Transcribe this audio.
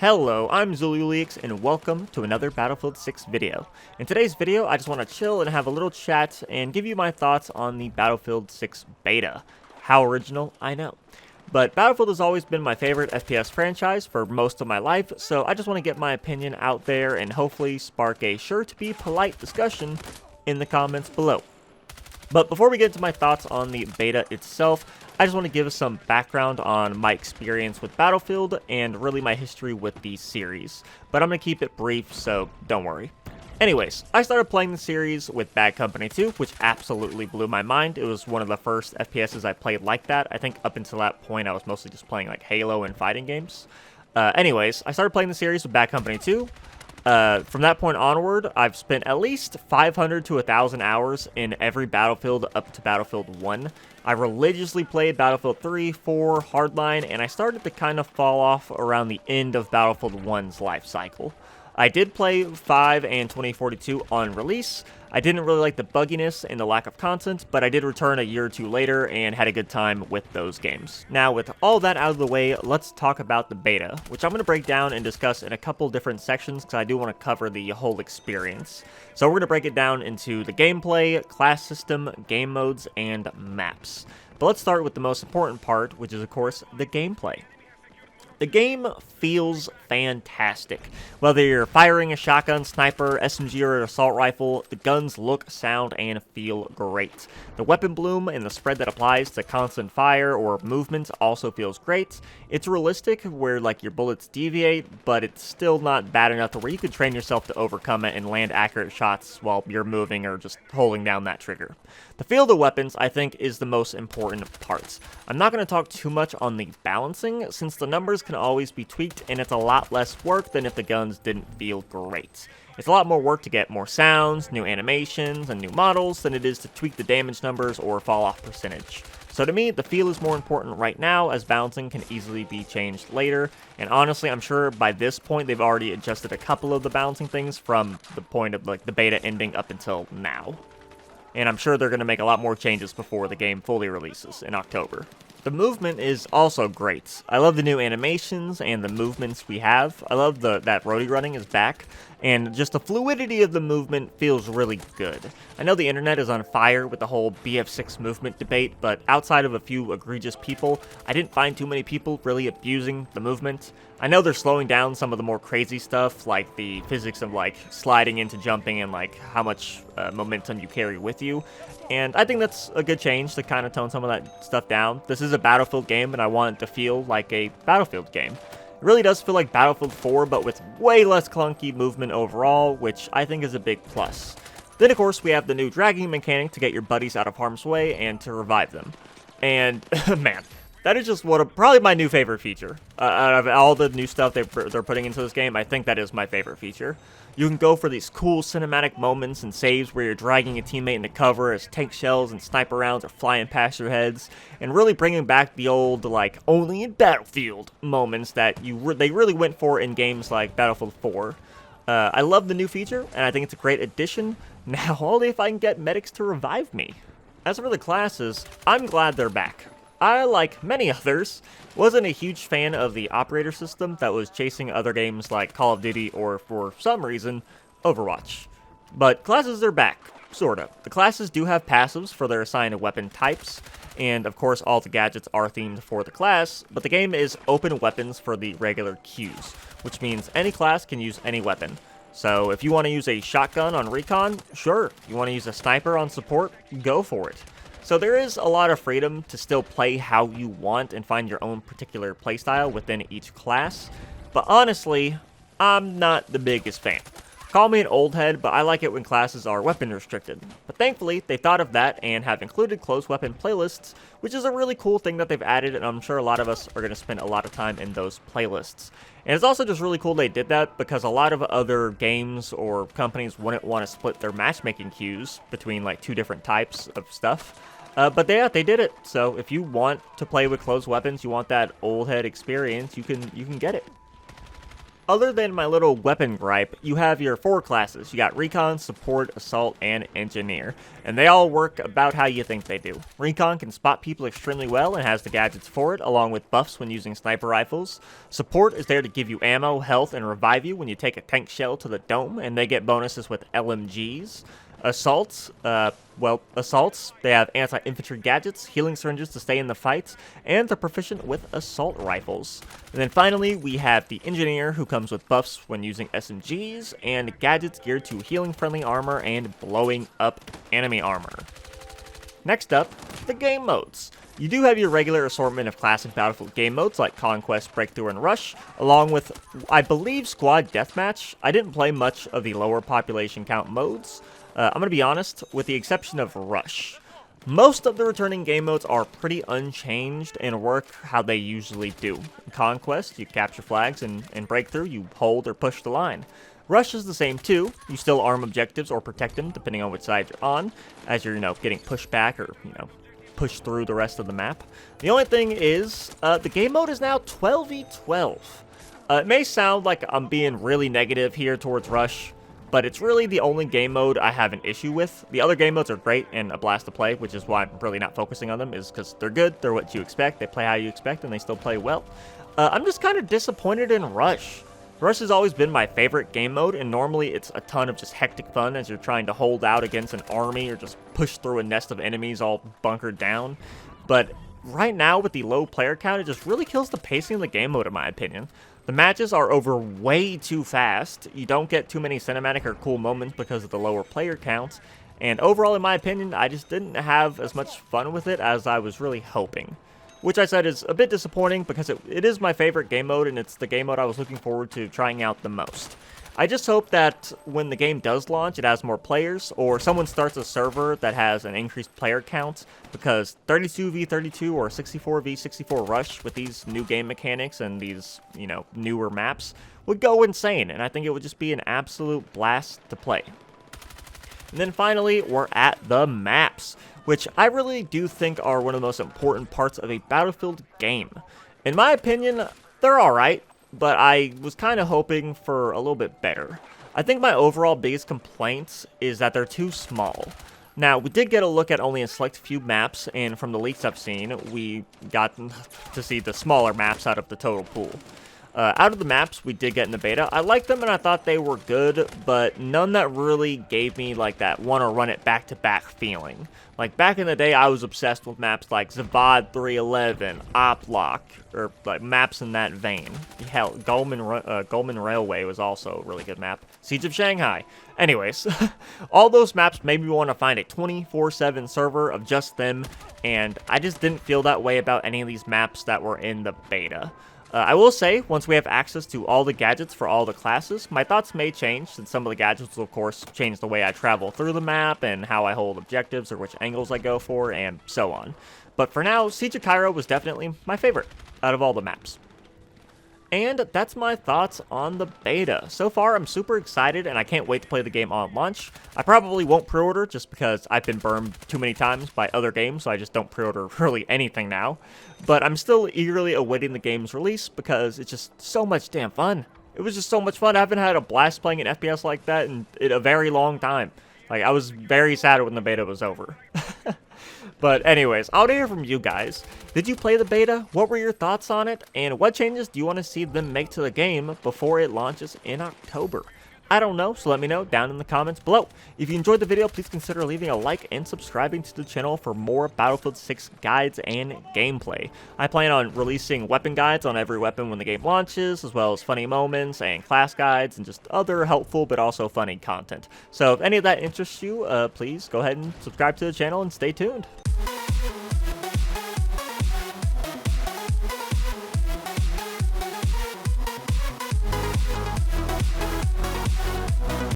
Hello, I'm Zululix and welcome to another Battlefield 6 video. In today's video, I just want to chill and have a little chat and give you my thoughts on the Battlefield 6 beta. How original, I know. But Battlefield has always been my favorite FPS franchise for most of my life, so I just want to get my opinion out there and hopefully spark a sure-to-be polite discussion in the comments below. But before we get into my thoughts on the beta itself, I just want to give some background on my experience with Battlefield and really my history with the series. But I'm going to keep it brief, so don't worry. Anyways, I started playing the series with Bad Company 2, which absolutely blew my mind. It was one of the first FPSs I played like that. I think up until that point I was mostly just playing like Halo and fighting games. Anyways, I started playing the series with Bad Company 2. From that point onward, I've spent at least 500 to 1,000 hours in every Battlefield up to Battlefield 1. I religiously played Battlefield 3, 4, Hardline, and I started to kind of fall off around the end of Battlefield 1's life cycle. I did play 5 and 2042 on release. I didn't really like the bugginess and the lack of content, but I did return a year or two later and had a good time with those games. Now, with all that out of the way, let's talk about the beta, which I'm going to break down and discuss in a couple different sections because I do want to cover the whole experience. So we're going to break it down into the gameplay, class system, game modes, and maps. But let's start with the most important part, which is, of course, the gameplay. The game feels fantastic. Whether you're firing a shotgun, sniper, SMG, or an assault rifle, the guns look, sound, and feel great. The weapon bloom and the spread that applies to constant fire or movement also feels great. It's realistic where like your bullets deviate, but it's still not bad enough to where you could train yourself to overcome it and land accurate shots while you're moving or just holding down that trigger. The feel of the weapons, I think, is the most important part. I'm not going to talk too much on the balancing, since the numbers can always be tweaked, and it's a lot less work than if the guns didn't feel great. It's a lot more work to get more sounds, new animations, and new models than it is to tweak the damage numbers or fall off percentage. So to me, the feel is more important right now, as balancing can easily be changed later, and honestly, I'm sure by this point they've already adjusted a couple of the balancing things from the point of like the beta ending up until now. And I'm sure they're going to make a lot more changes before the game fully releases in October. The movement is also great. I love the new animations and the movements we have. I love that roadie running is back, and just the fluidity of the movement feels really good. I know the internet is on fire with the whole BF6 movement debate, but outside of a few egregious people, I didn't find too many people really abusing the movement. I know they're slowing down some of the more crazy stuff, like the physics of like sliding into jumping and like how much momentum you carry with you, and I think that's a good change to kind of tone some of that stuff down. This is a Battlefield game, and I want it to feel like a Battlefield game. It really does feel like Battlefield 4, but with way less clunky movement overall, which I think is a big plus. Then, of course, we have the new dragging mechanic to get your buddies out of harm's way and to revive them. And, man, that is just probably my new favorite feature. Out of all the new stuff they're putting into this game, I think that is my favorite feature. You can go for these cool cinematic moments and saves where you're dragging a teammate into cover as tank shells and sniper rounds are flying past your heads, and really bringing back the old, like, only in Battlefield moments that they really went for in games like Battlefield 4. I love the new feature, and I think it's a great addition. Now, only if I can get medics to revive me. As for the classes, I'm glad they're back. I, like many others, wasn't a huge fan of the operator system that was chasing other games like Call of Duty or, for some reason, Overwatch. But classes are back, sorta. The classes do have passives for their assigned weapon types, and of course all the gadgets are themed for the class, but the game is open weapons for the regular queues, which means any class can use any weapon. So if you want to use a shotgun on recon, sure. If you want to use a sniper on support, go for it. So there is a lot of freedom to still play how you want and find your own particular playstyle within each class, but honestly, I'm not the biggest fan. Call me an old head, but I like it when classes are weapon restricted. But thankfully, they thought of that and have included closed weapon playlists, which is a really cool thing that they've added, and I'm sure a lot of us are going to spend a lot of time in those playlists. And it's also just really cool they did that because a lot of other games or companies wouldn't want to split their matchmaking queues between like two different types of stuff. But they did it. So if you want to play with closed weapons, you want that old head experience, you can get it. Other than my little weapon gripe, you have your 4 classes. You got Recon, Support, Assault, and Engineer. And they all work about how you think they do. Recon can spot people extremely well and has the gadgets for it, along with buffs when using sniper rifles. Support is there to give you ammo, health, and revive you when you take a tank shell to the dome, and they get bonuses with LMGs. Assaults, they have anti-infantry gadgets, healing syringes to stay in the fight, and they're proficient with assault rifles. And then finally, we have the Engineer, who comes with buffs when using SMGs, and gadgets geared to healing-friendly armor and blowing up enemy armor. Next up, the game modes. You do have your regular assortment of classic Battlefield game modes like Conquest, Breakthrough, and Rush, along with, I believe, Squad Deathmatch. I didn't play much of the lower population count modes. I'm going to be honest, with the exception of Rush. Most of the returning game modes are pretty unchanged and work how they usually do. In Conquest, you capture flags, and in Breakthrough, you hold or push the line. Rush is the same too. You still arm objectives or protect them, depending on which side you're on, as you're, getting pushed back or, push through the rest of the map. The only thing is, the game mode is now 12v12. It may sound like I'm being really negative here towards Rush, but it's really the only game mode I have an issue with. The other game modes are great and a blast to play, which is why I'm really not focusing on them, is because they're good, they're what you expect, they play how you expect, and they still play well. I'm just kind of disappointed in Rush. Rush has always been my favorite game mode, and normally it's a ton of just hectic fun as you're trying to hold out against an army or just push through a nest of enemies all bunkered down. But right now, with the low player count, it just really kills the pacing of the game mode, in my opinion. The matches are over way too fast, you don't get too many cinematic or cool moments because of the lower player count, and overall, in my opinion, I just didn't have as much fun with it as I was really hoping. Which I said is a bit disappointing because it is my favorite game mode, and it's the game mode I was looking forward to trying out the most. I just hope that when the game does launch, it has more players, or someone starts a server that has an increased player count, because 32v32 or 64v64 Rush with these new game mechanics and these, newer maps would go insane, and I think it would just be an absolute blast to play. And then finally, we're at the maps, which I really do think are one of the most important parts of a Battlefield game. In my opinion, they're alright, but I was kind of hoping for a little bit better. I think my overall biggest complaint is that they're too small. Now, we did get a look at only a select few maps, and from the leaks I've seen, we got to see the smaller maps out of the total pool. Out of the maps we did get in the beta, I liked them and I thought they were good, but none that really gave me like that want to run it back-to-back feeling. Like back in the day, I was obsessed with maps like Zavad 311, Oplock, or like maps in that vein. Hell, Gulman Railway was also a really good map. Siege of Shanghai. Anyways, all those maps made me want to find a 24/7 server of just them, and I just didn't feel that way about any of these maps that were in the beta. I will say, once we have access to all the gadgets for all the classes, my thoughts may change, since some of the gadgets will of course change the way I travel through the map, and how I hold objectives, or which angles I go for, and so on. But for now, Siege of Cairo was definitely my favorite out of all the maps. And that's my thoughts on the beta. So far, I'm super excited, and I can't wait to play the game on launch. I probably won't pre-order, just because I've been burned too many times by other games, so I just don't pre-order really anything now. But I'm still eagerly awaiting the game's release, because it's just so much damn fun. It was just so much fun. I haven't had a blast playing an FPS like that in a very long time. Like, I was very sad when the beta was over. But anyways, I want to hear from you guys. Did you play the beta? What were your thoughts on it? And what changes do you want to see them make to the game before it launches in October? I don't know, so let me know down in the comments below. If you enjoyed the video, please consider leaving a like and subscribing to the channel for more Battlefield 6 guides and gameplay. I plan on releasing weapon guides on every weapon when the game launches, as well as funny moments and class guides and just other helpful but also funny content. So if any of that interests you, please go ahead and subscribe to the channel and stay tuned.